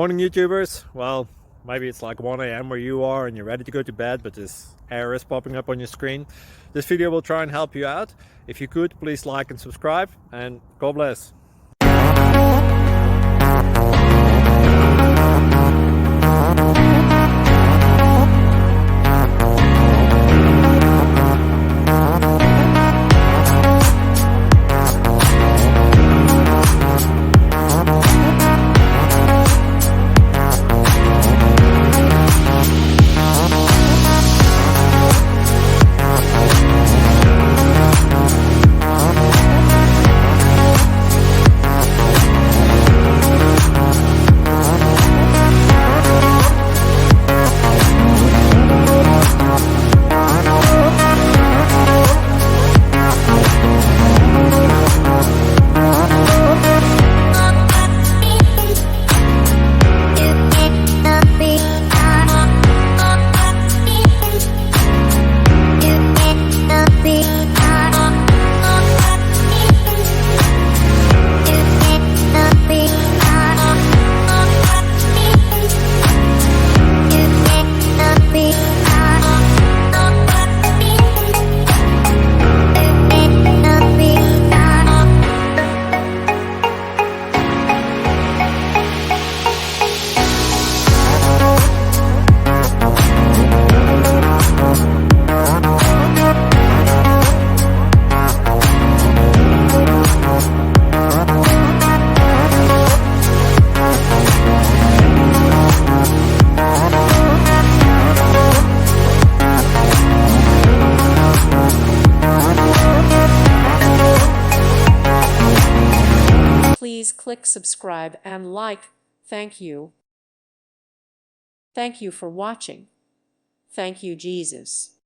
Morning YouTubers. Well, maybe it's like 1 a.m. where you are and you're ready to go to bed, but this error is popping up on your screen. This video will try and help you out. If you could, please like and subscribe, and God bless. Please click subscribe and like. Thank you. Thank you for watching. Thank you, Jesus.